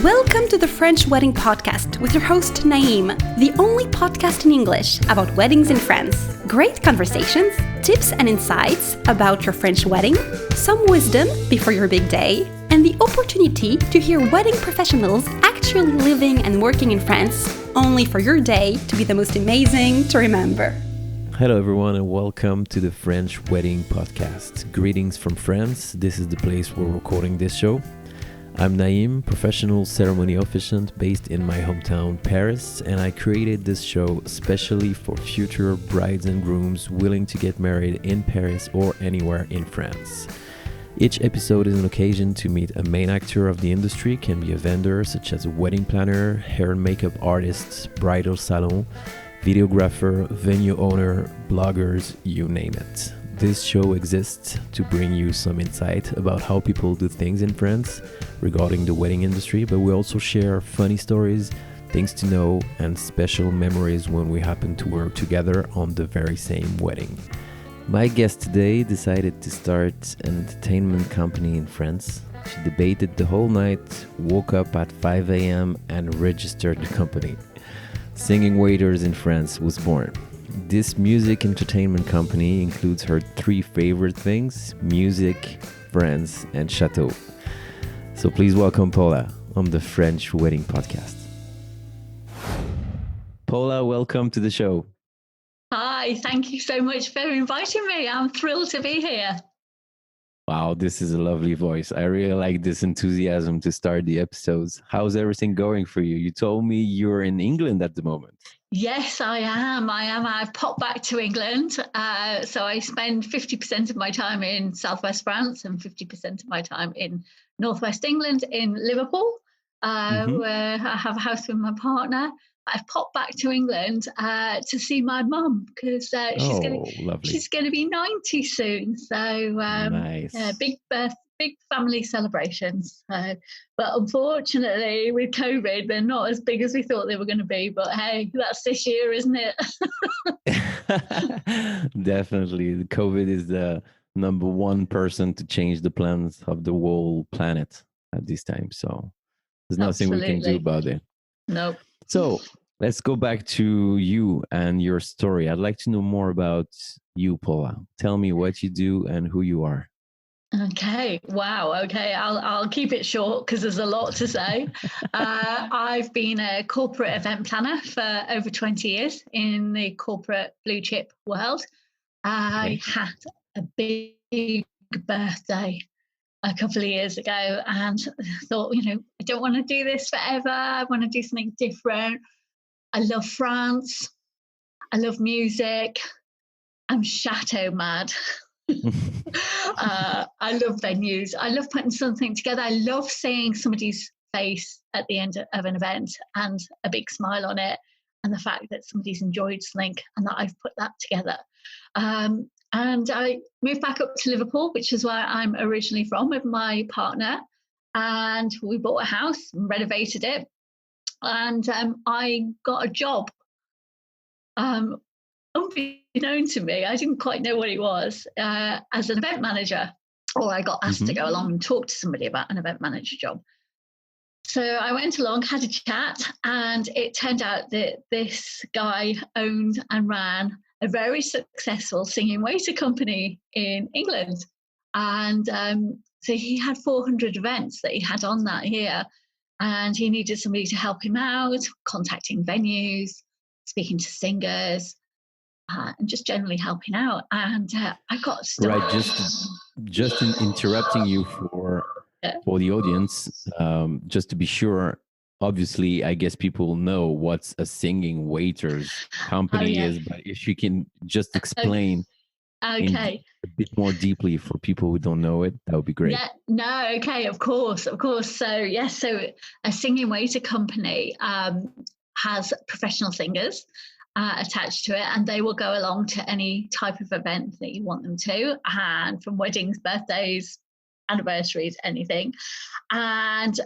Welcome to the French Wedding Podcast with your host Naïm, the only podcast in English about weddings in France. Great conversations, tips and insights about your French wedding, some wisdom before your big day, and the opportunity to hear wedding professionals actually living and working in France, only for your day to be the most amazing to remember. Hello everyone and welcome to the French Wedding Podcast. Greetings from France. This is the place where we're recording this show. I'm Naïm, professional ceremony officiant based in my hometown Paris, and I created this show especially for future brides and grooms willing to get married in Paris or anywhere in France. Each episode is an occasion to meet a main actor of the industry, can be a vendor such as a wedding planner, hair and makeup artist, bridal salon, videographer, venue owner, bloggers, you name it. This show exists to bring you some insight about how people do things in France regarding the wedding industry, but we also share funny stories, things to know, and special memories when we happen to work together on the very same wedding. My guest today decided to start an entertainment company in France. She debated the whole night, woke up at 5 a.m. and registered the company. Singing Waiters in France was born. This music entertainment company includes her three favorite things: music, friends, and chateau. So please welcome Paula on the French Wedding Podcast. Paula, welcome to the show. Hi, thank you so much for inviting me. I'm thrilled to be here. Wow, this is a lovely voice. I really like this enthusiasm to start the episodes. How's everything going for you? You told me you're in England at the moment. Yes, I am. I've popped back to England. So I spend 50% of my time in southwest France and 50% of my time in northwest England in Liverpool, where I have a house with my partner. I've popped back to England to see my mum because she's going to be 90 soon. So nice. Big family celebrations. But unfortunately, with COVID, they're not as big as we thought they were going to be. But hey, that's this year, isn't it? Definitely, the COVID is the number one person to change the plans of the whole planet at this time. So there's nothing we can do about it. Nope. So let's go back to you and your story. I'd like to know more about you, Paula. Tell me what you do and who you are. Okay. Wow. Okay. I'll keep it short because there's a lot to say. I've been a corporate event planner for over 20 years in the corporate blue chip world. I had a big birthday a couple of years ago and thought, I don't want to do this forever. I want to do something different. I love France. I love music. I'm chateau mad. I love venues. I love putting something together. I love seeing somebody's face at the end of an event and a big smile on it, and the fact that somebody's enjoyed something and that I've put that together. And I moved back up to Liverpool, which is where I'm originally from, with my partner, and we bought a house and renovated it. And I got a job. Unbeknown to me, I didn't quite know what it was, as an event manager, or I got asked to go along and talk to somebody about an event manager job. So I went along, had a chat, and it turned out that this guy owned and ran a very successful singing waiter company in England. And so he had 400 events that he had on that year, and he needed somebody to help him out, contacting venues, speaking to singers, and just generally helping out. And I got started. Right, just interrupting you for the audience, just to be sure. Obviously, I guess people know what a singing waiters company is, but if you can just explain a bit more deeply for people who don't know it, that would be great. Yeah, no, okay, of course. So so a singing waiter company has professional singers attached to it, and they will go along to any type of event that you want them to, and from weddings, birthdays, anniversaries, anything. And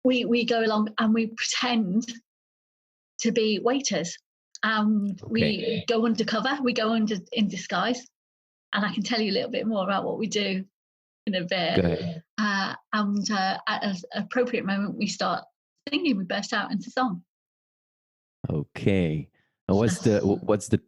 we go along and we pretend to be waiters. We go undercover, we go in disguise, and I can tell you a little bit more about what we do in a bit. Go ahead. And at an appropriate moment, we start singing. We burst out into song. Okay. And what's the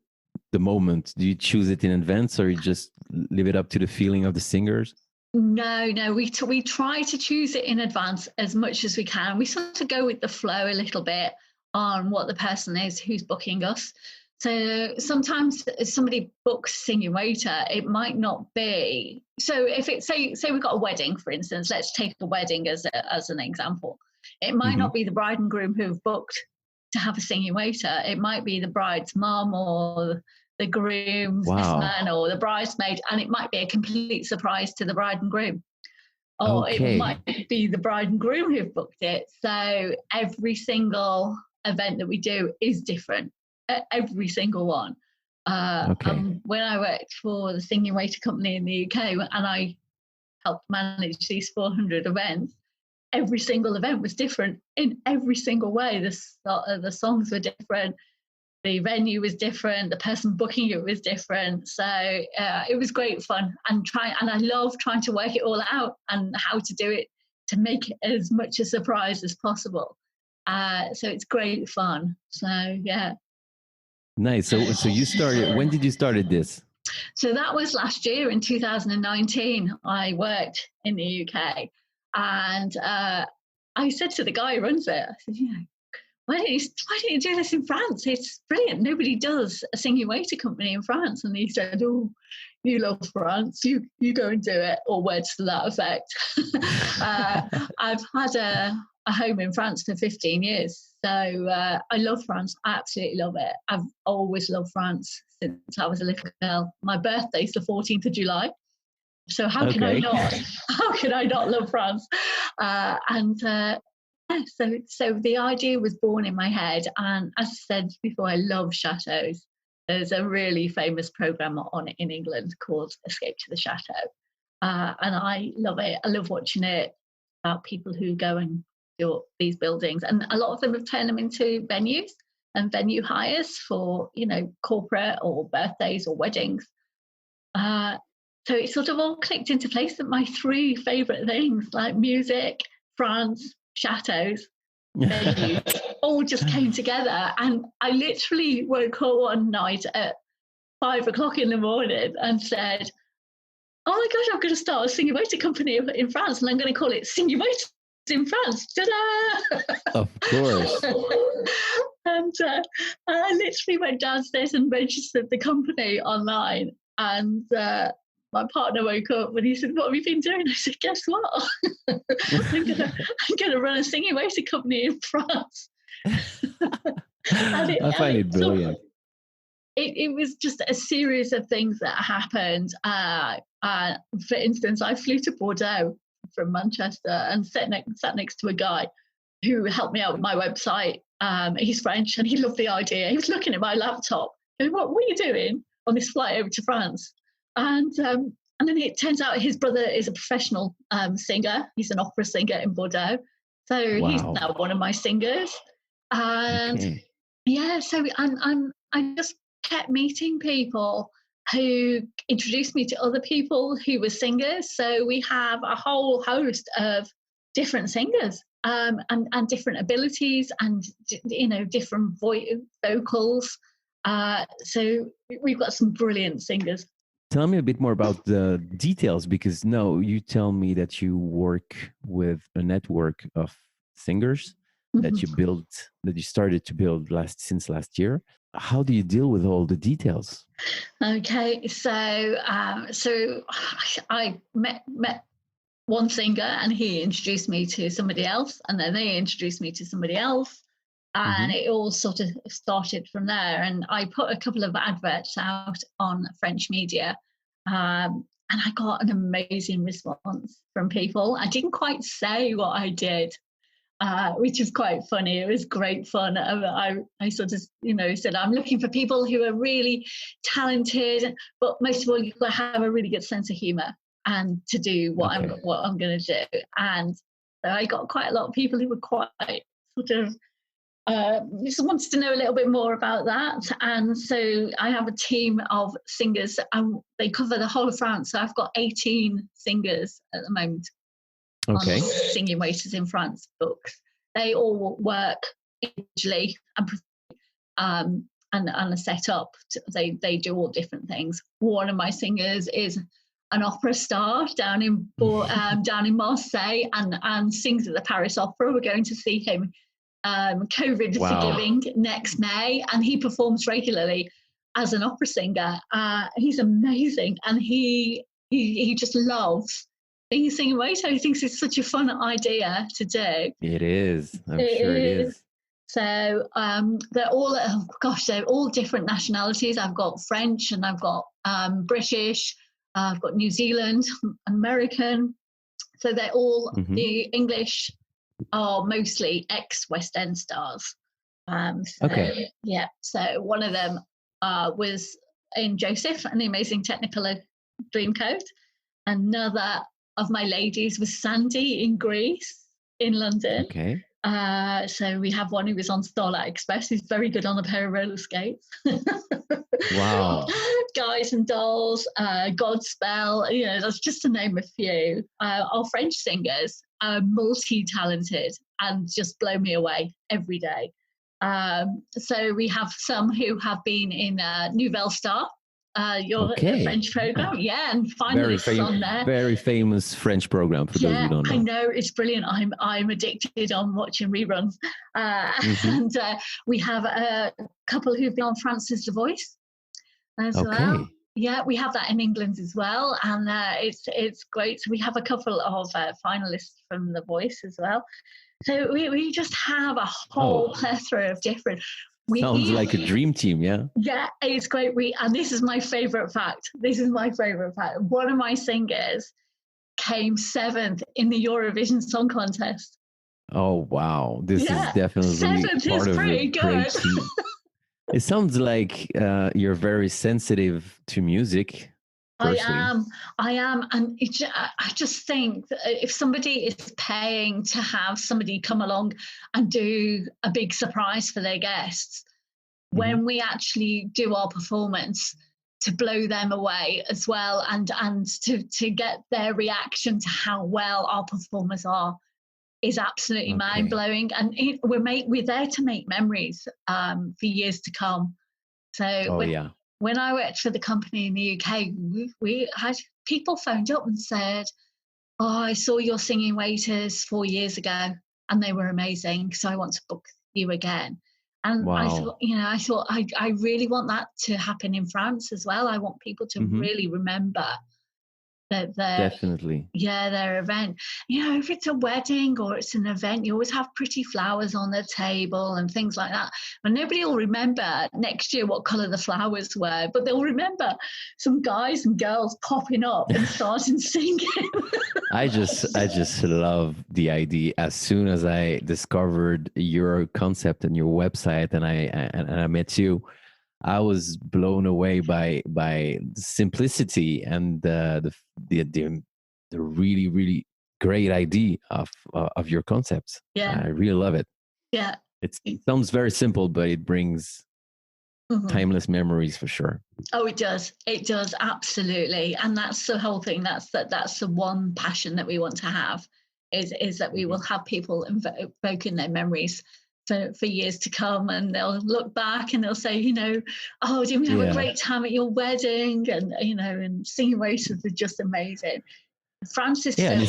moment? Do you choose it in advance, or you just leave it up to the feeling of the singers? No, we try to choose it in advance as much as we can. We sort of go with the flow a little bit on what the person is who's booking us. So sometimes if somebody books singing waiter, it might not be. So if it's say we've got a wedding, for instance, let's take a wedding as an example. It might not be the bride and groom who've booked to have a singing waiter. It might be the bride's mum or the groom's best man or the bridesmaid, and it might be a complete surprise to the bride and groom. Or it might be the bride and groom who've booked it. So every single event that we do is different. Every single one. When I worked for the singing waiter company in the UK and I helped manage these 400 events, every single event was different in every single way. The songs were different. The venue was different. The person booking it was different. So it was great fun and I love trying to work it all out and how to do it to make it as much a surprise as possible. So it's great fun. So yeah. Nice. So you started. When did you started this? So that was last year in 2019. I worked in the UK, and I said to the guy who runs it, I said, why don't you do this in France? It's brilliant. Nobody does a singing waiter company in France. And he said, oh, you love France. You go and do it, or words to that effect. I've had a home in France for 15 years. So I love France. I absolutely love it. I've always loved France since I was a little girl. My birthday's the 14th of July. So how can I not? How can I not love France? So the idea was born in my head. And as I said before, I love chateaus. There's a really famous program on it in England called Escape to the Chateau. And I love it. I love watching it about people who go and do these buildings. And a lot of them have turned them into venues and venue hires for, corporate or birthdays or weddings. So it sort of all clicked into place that my three favourite things, like music, France, chateaus, venues, all just came together. And I literally woke up one night at 5 o'clock in the morning and said, oh my gosh, I'm going to start a singing waiter company in France, and I'm going to call it Singing Waiter in France. Ta-da! Of course. And I literally went downstairs and registered the company online. And my partner woke up and he said, what have you been doing? I said, guess what? I'm gonna run a singing waiter company in France. I find it brilliant. It was just a series of things that happened. For instance, I flew to Bordeaux from Manchester and sat next to a guy who helped me out with my website. He's French and he loved the idea. He was looking at my laptop going, what are you doing on this flight over to France? And then it turns out his brother is a professional singer. He's an opera singer in Bordeaux. So he's now one of my singers. And so I just kept meeting people who introduced me to other people who were singers. So we have a whole host of different singers and different abilities and, different vocals. So we've got some brilliant singers. Tell me a bit more about the details, because you tell me that you work with a network of singers that you started to build since last year. How do you deal with all the details? Okay, so I met one singer and he introduced me to somebody else, and then they introduced me to somebody else. And it all sort of started from there. And I put a couple of adverts out on French media. And I got an amazing response from people. I didn't quite say what I did, which is quite funny. It was great fun. I sort of, said, I'm looking for people who are really talented, but most of all, you've got to have a really good sense of humor and to do what I'm going to do. And so I got quite a lot of people who were quite sort of just wanted to know a little bit more about that. And so I have a team of singers. They cover the whole of France. So I've got 18 singers at the moment on Singing Waiters in France books. They all work individually and are set up. They do all different things. One of my singers is an opera star down in Marseille and sings at the Paris Opera. We're going to see him COVID forgiving next May, and he performs regularly as an opera singer. He's amazing, and he just loves being a singing waiter. He thinks it's such a fun idea to do. It is. I'm sure it is. So they're all different nationalities. I've got French and I've got British. I've got New Zealand, American. So they're all the English are mostly ex-West End stars. Yeah. So one of them was in Joseph and the Amazing Technicolor Dreamcoat. Another of my ladies was Sandy in Greece, in London. Okay. So we have one who was on Starlight Express. Who's very good on a pair of roller skates. Wow. Guys and Dolls, Godspell, that's just to name a few. Our French singers are multi-talented and just blow me away every day. So we have some who have been in Nouvelle Star, your French program, and finalists on there. Very famous French program for those who don't know. I know, it's brilliant. I'm addicted on watching reruns. And we have a couple who've been on France's The Voice as well. Yeah, we have that in England as well, and it's great. So we have a couple of finalists from The Voice as well. So we just have a whole plethora of different. Sounds like a dream team, yeah? Yeah, it's great. And this is my favourite fact. One of my singers came 7th in the Eurovision Song Contest. Oh, wow. This is definitely 7th part is of pretty a great good. team. It sounds like you're very sensitive to music. Personally. I am. And I just think that if somebody is paying to have somebody come along and do a big surprise for their guests, when we actually do our performance, to blow them away as well, and to get their reaction to how well our performers are, is absolutely mind-blowing. And we're there to make memories for years to come. So when I worked for the company in the UK, we had people phoned up and said, I saw your Singing Waiters 4 years ago and they were amazing, so I want to book you again. And I thought I really want that to happen in France as well. I want people to really remember their event. If it's a wedding or it's an event, you always have pretty flowers on the table and things like that. And nobody will remember next year what colour the flowers were, but they'll remember some guys and girls popping up and starting singing. I just love the idea. As soon as I discovered your concept and your website, and I met you, I was blown away by the simplicity and the really, really great idea of your concepts. Yeah, I really love it. Yeah, it sounds very simple, but it brings timeless memories for sure. Oh, it does. It does, absolutely. And that's the whole thing. That's the one passion that we want to have, is that we will have people evoking their memories for years to come, and they'll look back and they'll say, didn't we have a great time at your wedding? And and Singing Waiters are just amazing. Francis, and it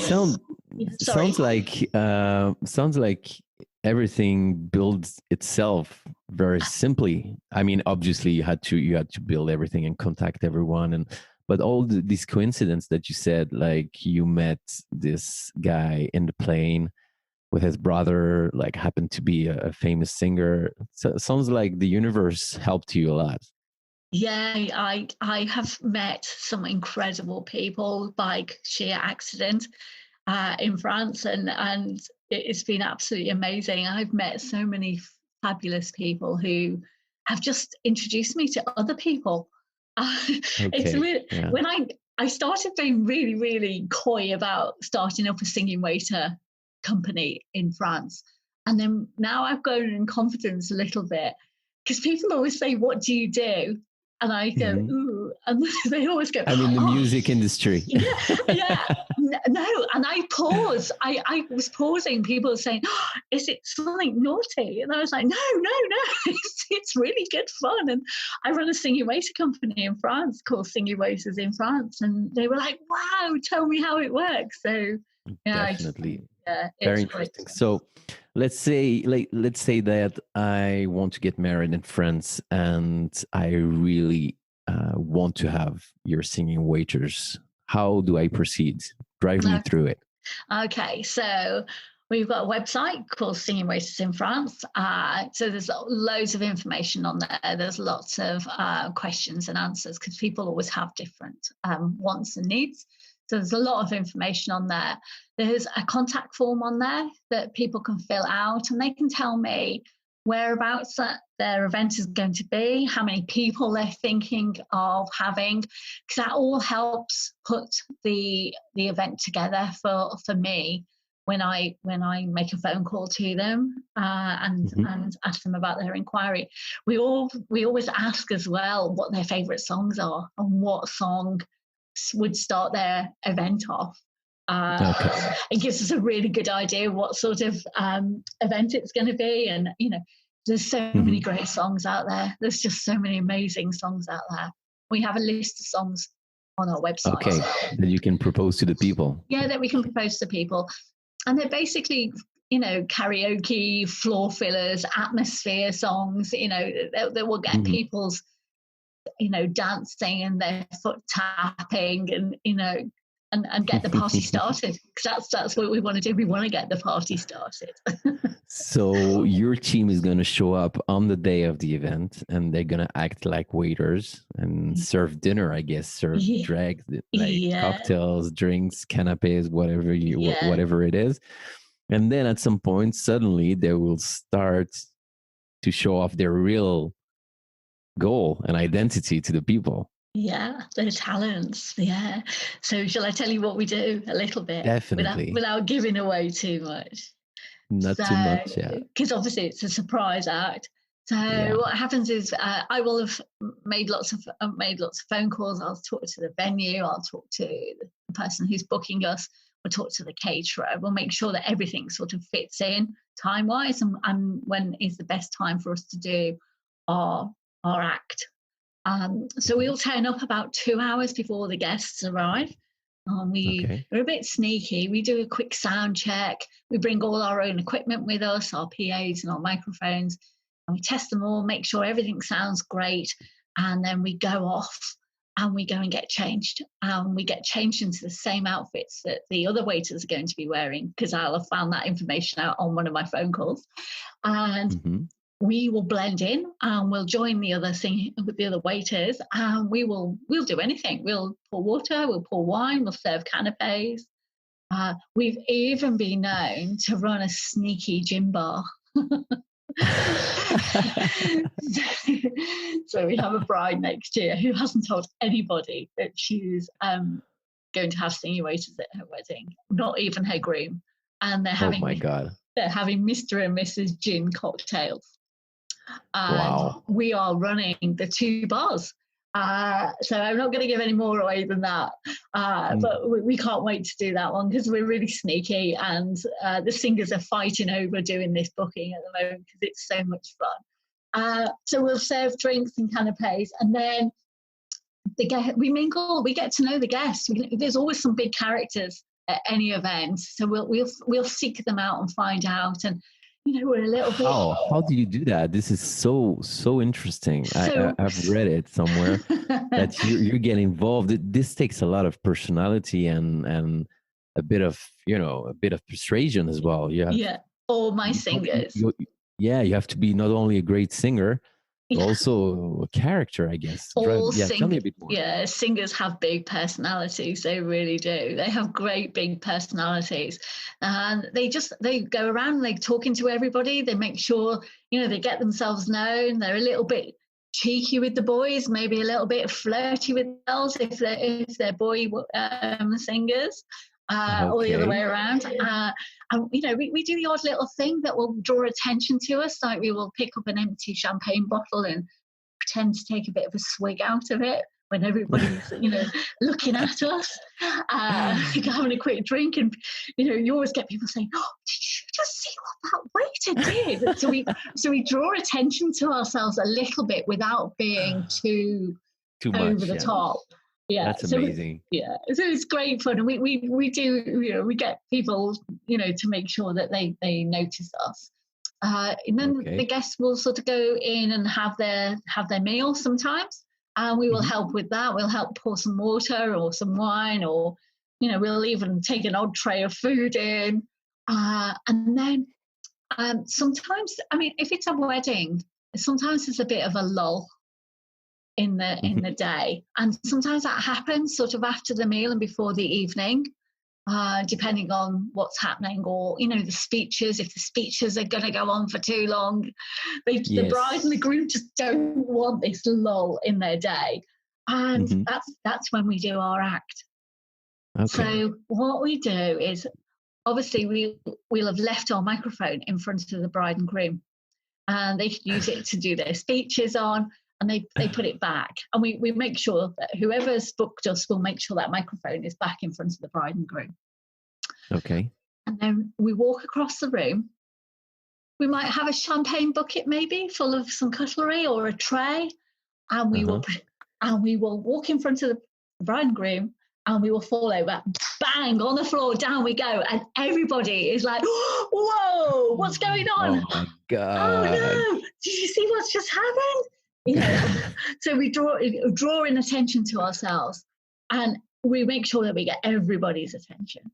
sounds like everything builds itself very simply. I mean, obviously you had to build everything and contact everyone, but all these coincidences that you said, like you met this guy in the plane with his brother, like happened to be a famous singer. So it sounds like the universe helped you a lot. Yeah, I have met some incredible people by sheer accident in France, and it's been absolutely amazing. I've met so many fabulous people who have just introduced me to other people. It's really, when I started being really, really coy about starting up a singing waiter company in France, And then now I've grown in confidence a little bit, because people always say, "What do you do?" And I go, "Ooh," and they always go, I'm in the music industry. yeah. No, and I pause. I was pausing. People were saying, "Oh, is it something naughty?" And I was like, "No, it's really good fun." And I run a singing waiter company in France called Singing Waiters in France, and they were like, "Wow, tell me how it works." So yeah, Definitely. yeah, Very it's great. interesting. So let's say that I want to get married in France and I really want to have your singing waiters. How do I proceed? Drive me through it. Okay, so we've got a website called Singing Waiters in France. So there's loads of information on there. There's lots of questions and answers, because people always have different wants and needs. So there's a lot of information on there. There's a contact form on there that people can fill out, and they can tell me whereabouts that their event is going to be, how many people they're thinking of having, because that all helps put the event together for me when I make a phone call to them and ask them about their inquiry. We always ask as well what their favourite songs are and what song would start their event off. It gives us a really good idea what sort of event it's going to be, and there's so many great songs out there. There's just so many amazing songs out there. We have a list of songs on our website. Okay, that you can propose to the people. Yeah, that we can propose to people. And they're basically, karaoke, floor fillers, atmosphere songs, that will get people's, dancing and their foot tapping and get the party started. Because that's what we want to do. We want to get the party started. So your team is going to show up on the day of the event, and they're going to act like waiters and serve dinner, I guess, serve drinks, cocktails, drinks, canapes, whatever it is. And then at some point, suddenly they will start to show off their real goal and identity to the people. Yeah, their talents. Yeah. So shall I tell you what we do a little bit? Definitely. Without giving away too much. Not too much, yeah. Because obviously it's a surprise act. So what happens is I will have made lots of phone calls. I'll talk to the venue. I'll talk to the person who's booking us. We'll talk to the caterer. We'll make sure that everything sort of fits in time-wise, and when is the best time for us to do our act. So we'll turn up about 2 hours before the guests arrive. We're a bit sneaky. We do a quick sound check. We bring all our own equipment with us, our PAs and our microphones, and we test them all, make sure everything sounds great. And then we go off and we go and get changed. We get changed into the same outfits that the other waiters are going to be wearing, because I'll have found that information out on one of my phone calls. And we will blend in and we'll join the other with the other waiters, and we'll do anything. We'll pour water, we'll pour wine, we'll serve canapes. We've even been known to run a sneaky gin bar. So we have a bride next year who hasn't told anybody that she's going to have singing waiters at her wedding, not even her groom. And they're having, they're having Mr. and Mrs. Gin cocktails. And we are running the 2 bars. So I'm not going to give any more away than that. But we can't wait to do that one, because we're really sneaky, and the singers are fighting over doing this booking at the moment because it's so much fun. So we'll serve drinks and canapes, and then we mingle. We get to know the guests. There's always some big characters at any event, so we'll seek them out and find out. And we're a little bit. How do you do that? This is so interesting. I've read it somewhere that you get involved. This takes a lot of personality and a bit of persuasion as well. All my singers. You have to be not only a great singer, but also a character, I guess. Tell me a bit more. Yeah, singers have big personalities. They really do. They have great big personalities, and they go around like talking to everybody. They make sure they get themselves known. They're a little bit cheeky with the boys, maybe a little bit flirty with girls if they're boy singers. or the other way around. And, we do the odd little thing that will draw attention to us. Like we will pick up an empty champagne bottle and pretend to take a bit of a swig out of it when everybody's, looking at us, having a quick drink. And, you always get people saying, oh, did you just see what that waiter did? So we draw attention to ourselves a little bit without being too much, over the top. Yeah, that's amazing. So it's great fun, and we do, we get people, to make sure that they notice us, and then the guests will sort of go in and have their meal sometimes, and we will help with that. We'll help pour some water or some wine, or we'll even take an odd tray of food in, and then sometimes, if it's a wedding, sometimes there's a bit of a lull in the day, and sometimes that happens sort of after the meal and before the evening, depending on what's happening, or the speeches. If the speeches are going to go on for too long, the bride and the groom just don't want this lull in their day, and that's when we do our act. So what we do is, obviously we'll have left our microphone in front of the bride and groom, and they can use it to do their speeches on. And they put it back, and we make sure that whoever's booked us will make sure that microphone is back in front of the bride and groom. Okay. And then we walk across the room. We might have a champagne bucket, maybe full of some cutlery or a tray, and we will walk in front of the bride and groom, and we will fall over, bang, on the floor, down we go, and everybody is like, "Whoa, what's going on? Oh my God! Oh no! Did you see what's just happened?" So we draw in attention to ourselves, and we make sure that we get everybody's attention.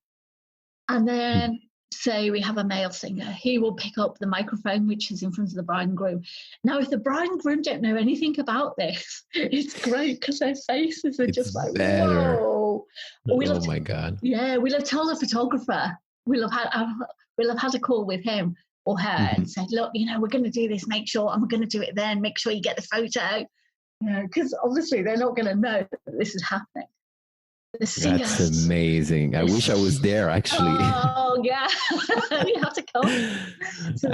And then, say we have a male singer, he will pick up the microphone, which is in front of the bride and groom. Now, if the bride and groom don't know anything about this, it's great because their faces are just like, better. Whoa. Oh my God! Yeah, we'll have told the photographer. We'll have had a call with him or her and said, look, we're going to do this, make sure, and we're going to do it then, make sure you get the photo, because obviously they're not going to know that this is happening. That's amazing. I wish I was there, actually. Oh yeah. You have to come. So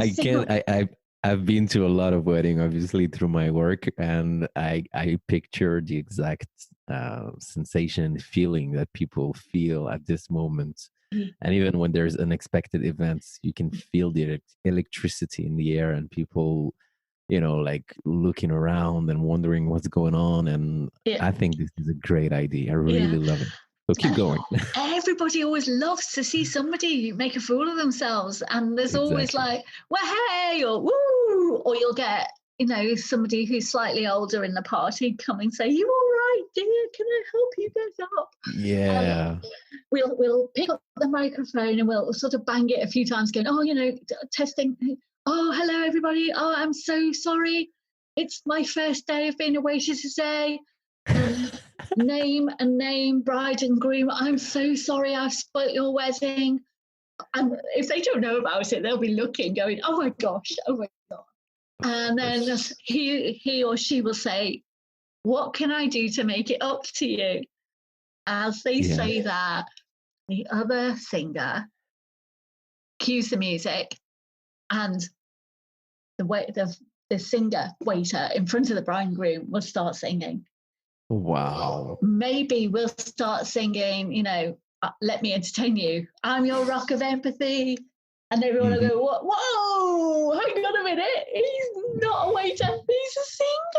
I've been to a lot of weddings, obviously, through my work, and I picture the exact sensation, feeling that people feel at this moment. And even when there's unexpected events, you can feel the electricity in the air, and people, like looking around and wondering what's going on. And I think this is a great idea. I really love it. So keep going. Everybody always loves to see somebody make a fool of themselves. And there's always like, well, hey, or woo, or you'll get, somebody who's slightly older in the party come and say, you all right, dear? Can I help you get up? Yeah. We'll pick up the microphone and we'll sort of bang it a few times going, testing. Oh, hello, everybody. Oh, I'm so sorry. It's my first day of being a waitress today. Name, bride and groom. I'm so sorry I've spoilt your wedding. And if they don't know about it, they'll be looking, going, oh my gosh. And then he or she will say, what can I do to make it up to you? As they say that, the other singer cues the music, and the singer waiter in front of the bride and groom will start singing. Wow. Maybe we'll start singing, let me entertain you. I'm your rock of empathy. And everyone will go, whoa, hang on a minute. He's not a waiter, he's a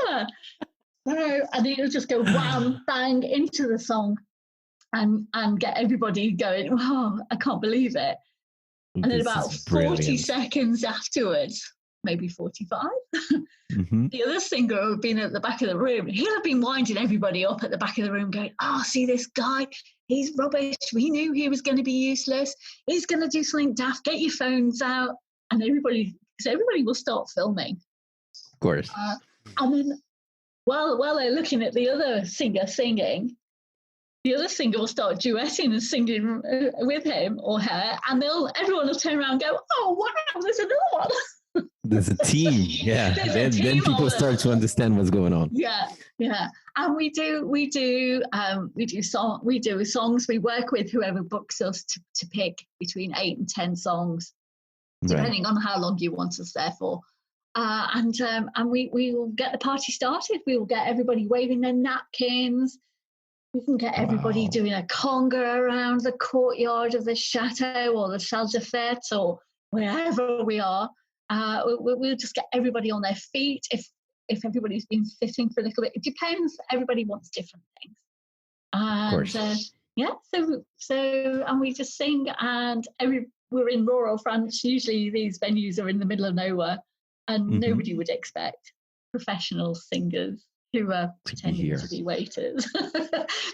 singer. And he'll just go wham, bang into the song and get everybody going, wow, I can't believe it. And then about 40 seconds afterwards, maybe 45, the other singer who had been at the back of the room, he'll have been winding everybody up at the back of the room going, oh, see this guy, he's rubbish. We knew he was going to be useless. He's going to do something daft. Get your phones out. And everybody will start filming. Of course. And then while they're looking at the other singer singing, the other singer will start duetting and singing with him or her, and everyone will turn around and go, oh, wow, there's another one. There's a team. Yeah. Then people start to understand what's going on. Yeah. And we do songs. We work with whoever books us to pick between 8 and 10 songs, depending on how long you want us there for. And we will get the party started. We will get everybody waving their napkins. We can get everybody doing a conga around the courtyard of the chateau or the salle de fête or wherever we are. We'll just get everybody on their feet. If everybody's been sitting for a little bit, it depends. Everybody wants different things. And of course. so and we just sing, and we're in rural France. Usually these venues are in the middle of nowhere, and nobody would expect professional singers who are pretending to be waiters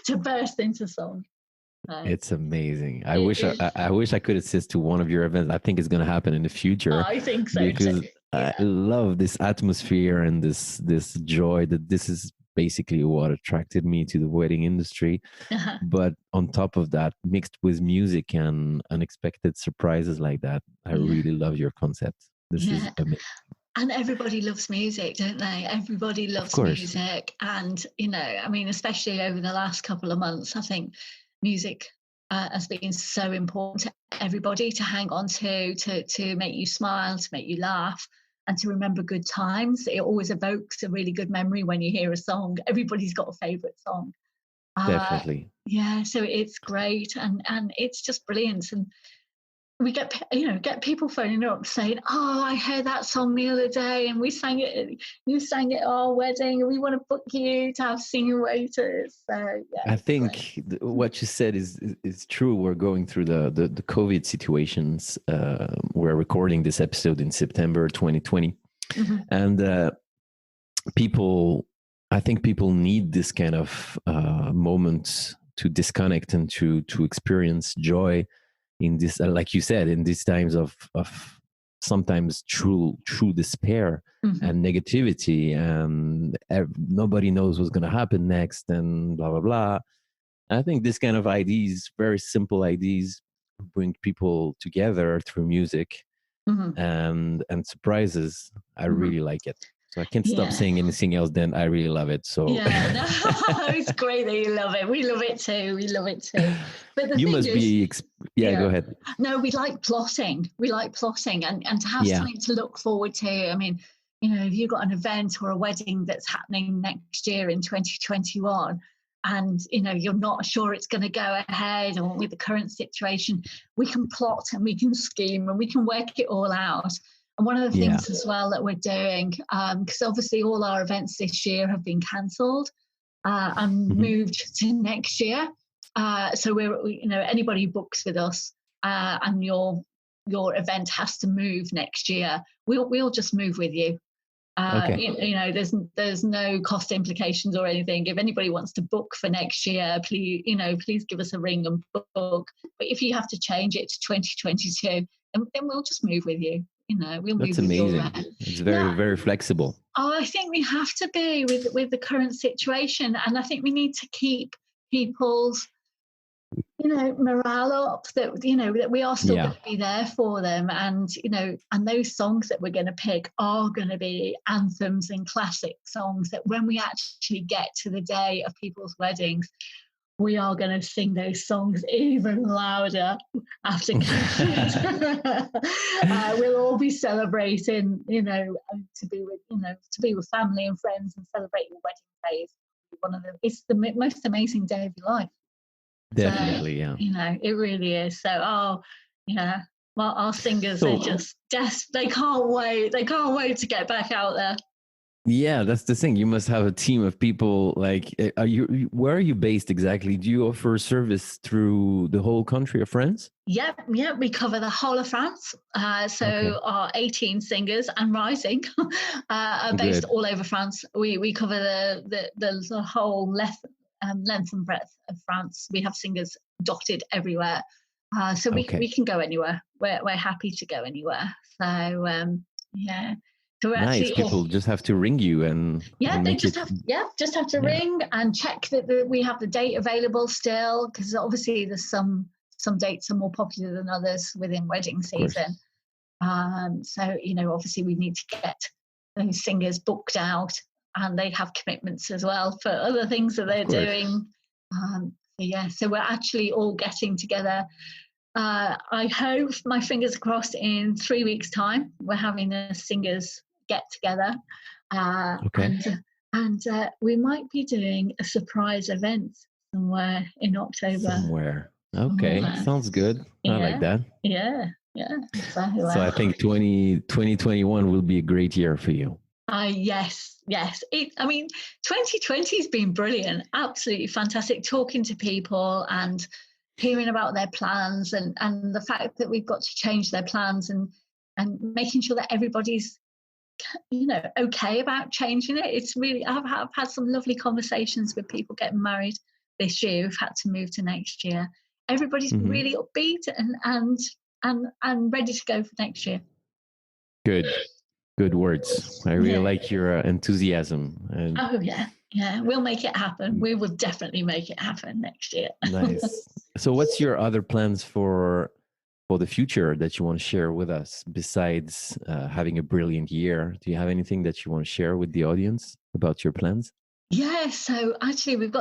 to burst into song. It's amazing. I wish I could assist to one of your events. I think it's going to happen in the future. I think so because too. Yeah. I love this atmosphere and this joy. That this is basically what attracted me to the wedding industry. But on top of that, mixed with music and unexpected surprises like that, I really love your concept. This is amazing. And everybody loves music, don't they? Everybody loves music. And, I mean, especially over the last couple of months, I think music has been so important to everybody to hang on to make you smile, to make you laugh, and to remember good times. It always evokes a really good memory when you hear a song. Everybody's got a favourite song. Definitely. So it's great, and it's just brilliant. And we get people phoning up saying, "Oh, I heard that song the other day, and you sang it at our wedding, and we want to book you to have singing waiters." So I think what you said is true. We're going through the COVID situations. We're recording this episode in September 2020, and I think people need this kind of moment to disconnect and to experience joy in this, like you said, in these times of sometimes true despair and negativity, and nobody knows what's going to happen next, and blah blah blah. I think this kind of ideas, very simple ideas, bring people together through music and surprises. I really like it. So I can't stop saying anything else. Then I really love it. So it's great that you love it. We love it too. But the you thing must be. Go ahead. No, we like plotting. And to have something to look forward to. I mean, if you've got an event or a wedding that's happening next year in 2021, and you're not sure it's going to go ahead, or with the current situation, we can plot and we can scheme and we can work it all out. And one of the things as well that we're doing, because obviously all our events this year have been cancelled and moved to next year. So we're, anybody who books with us and your event has to move next year, we'll just move with you. There's no cost implications or anything. If anybody wants to book for next year, please give us a ring and book. But if you have to change it to 2022, then we'll just move with you. We'll That's move amazing. With you. It's very, very flexible. I think we have to be with the current situation, and I think we need to keep people's morale up, that that we are still going to be there for them, and and those songs that we're going to pick are going to be anthems and classic songs that when we actually get to the day of people's weddings, we are going to sing those songs even louder after we'll all be celebrating, to be with family and friends and celebrate your wedding days. It's the most amazing day of your life. Definitely, it really is. So, well, our singers are just they can't wait. They can't wait to get back out there. Yeah, that's the thing. You must have a team of people. Like, where are you based exactly? Do you offer service through the whole country of France? Yeah, we cover the whole of France. Our 18 singers and rising are based all over France. We cover the whole length and breadth of France. We have singers dotted everywhere, so we can go anywhere. We're happy to go anywhere. So So nice. People just have to ring you and they just have to ring and check that we have the date available still, because obviously there's some dates are more popular than others within wedding season. So obviously we need to get those singers booked out and they have commitments as well for other things that they're doing. So we're actually all getting together. I hope, my fingers crossed, in 3 weeks' time, we're having a singers get together. And we might be doing a surprise event somewhere in October. Okay, sounds good. I like that. Yeah. Exactly. So I think 2021 will be a great year for you. Yes. 2020 has been brilliant, absolutely fantastic, talking to people and hearing about their plans and the fact that we've got to change their plans and making sure that everybody's okay about changing it. It's really, I've had some lovely conversations with people getting married this year who've had to move to next year. Everybody's really upbeat and ready to go for next year. Good words. I really like your enthusiasm. Oh yeah, we'll make it happen. We will definitely make it happen next year. Nice. So what's your other plans for the future that you want to share with us besides having a brilliant year? Do you have anything that you want to share with the audience about your plans? Yeah, so actually we've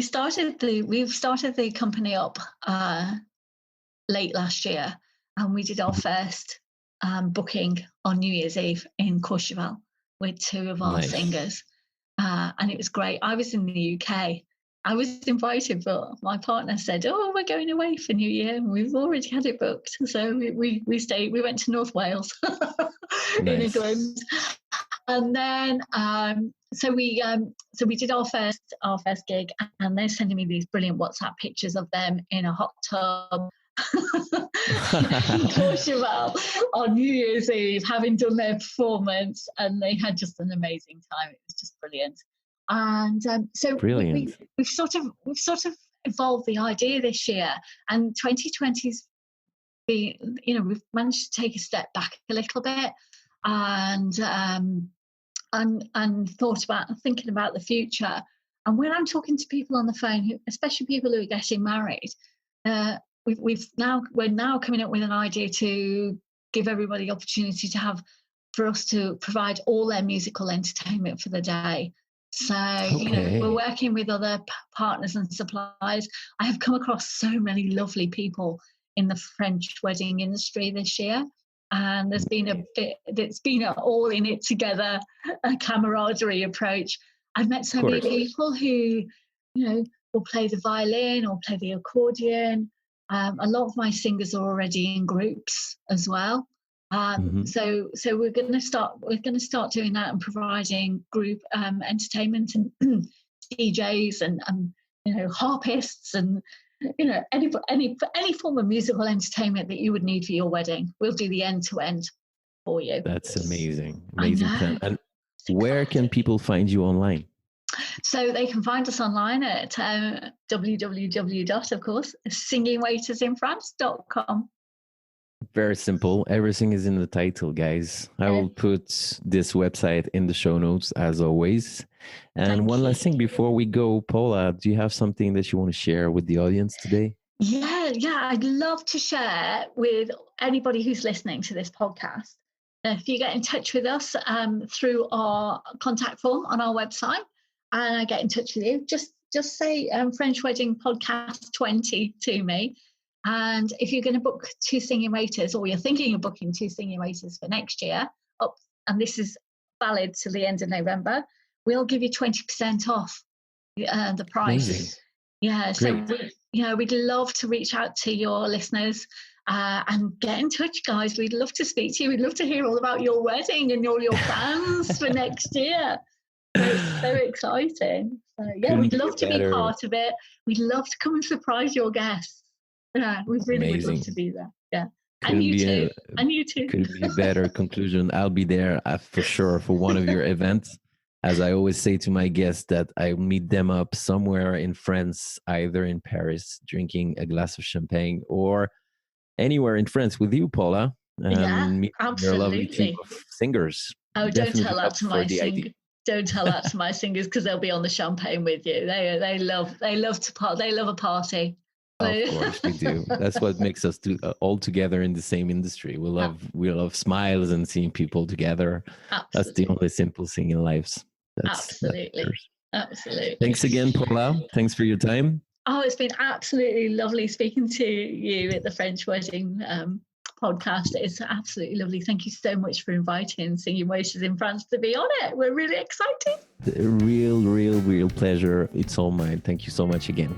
started the company up late last year, and we did our first booking on New Year's Eve in Courchevel with 2 of our singers, and it was great. I was in the UK. I was invited, but my partner said, "Oh, we're going away for New Year, and we've already had it booked." So we stayed. We went to North Wales in England, and then so we did our first gig, and they're sending me these brilliant WhatsApp pictures of them in a hot tub in Courchevel on New Year's Eve, having done their performance, and they had just an amazing time. It was just brilliant. And so we've sort of evolved the idea this year, and 2020's been, we've managed to take a step back a little bit and thinking about the future. And when I'm talking to people on the phone, especially people who are getting married, we're now coming up with an idea to give everybody the opportunity for us to provide all their musical entertainment for the day. So, we're working with other partners and suppliers. I have come across so many lovely people in the French wedding industry this year. And there's been it's been an all in it together, a camaraderie approach. I've met so many people who, will play the violin or play the accordion. A lot of my singers are already in groups as well. So we're going to start doing that and providing group entertainment and DJs and harpists and any form of musical entertainment that you would need for your wedding. We'll do the end to end for you. That's amazing plan. And where can people find you online? So they can find us online at www.singingwaitersinfrance.com. Very simple. Everything is in the title, guys. I will put this website in the show notes as always. And one last thing before we go, Paula, do you have something that you want to share with the audience today? Yeah. I'd love to share with anybody who's listening to this podcast. If you get in touch with us through our contact form on our website, and I get in touch with you, just say French Wedding Podcast 20 to me. And if you're going to book 2 singing waiters, or you're thinking of booking 2 singing waiters for next year, and this is valid till the end of November, we'll give you 20% off the price. Amazing. Yeah, so we'd love to reach out to your listeners and get in touch, guys. We'd love to speak to you. We'd love to hear all about your wedding and all your plans for next year. It's so exciting. So we'd love to be part of it. We'd love to come and surprise your guests. Yeah, we really would love to be there. Yeah. And you too. Could be a better conclusion. I'll be there for sure for one of your events. As I always say to my guests, that I meet them up somewhere in France, either in Paris, drinking a glass of champagne, or anywhere in France with you, Paula. Absolutely. Your lovely team of singers. Oh, don't tell that to my singers. Don't tell that to my singers, because they'll be on the champagne with you. They love a party. Exactly. Of course we do. That's what makes us all together in the same industry. We love smiles and seeing people together. That's the Absolutely. only simple thing in lives. That's Absolutely. yours. Absolutely. Thanks again, Paula. Thanks for your time. Oh, it's been absolutely lovely speaking to you at the French Wedding podcast. It's absolutely lovely. Thank you so much for inviting Singing Voices in France to be on it. We're really excited. Real pleasure. It's all mine. Thank you so much again.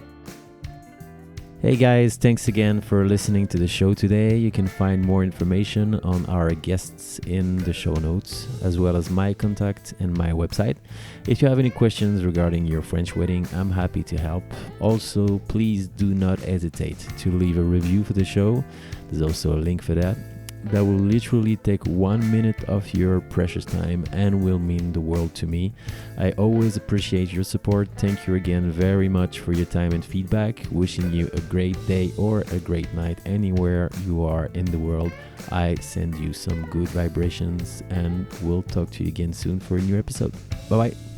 Hey guys, thanks again for listening to the show today. You can find more information on our guests in the show notes, as well as my contact and my website. If you have any questions regarding your French wedding, I'm happy to help. Also, please do not hesitate to leave a review for the show. There's also a link for that. That will literally take 1 minute of your precious time and will mean the world to me. I always appreciate your support. Thank you again very much for your time and feedback. Wishing you a great day or a great night anywhere you are in the world. I send you some good vibrations and we'll talk to you again soon for a new episode. Bye bye.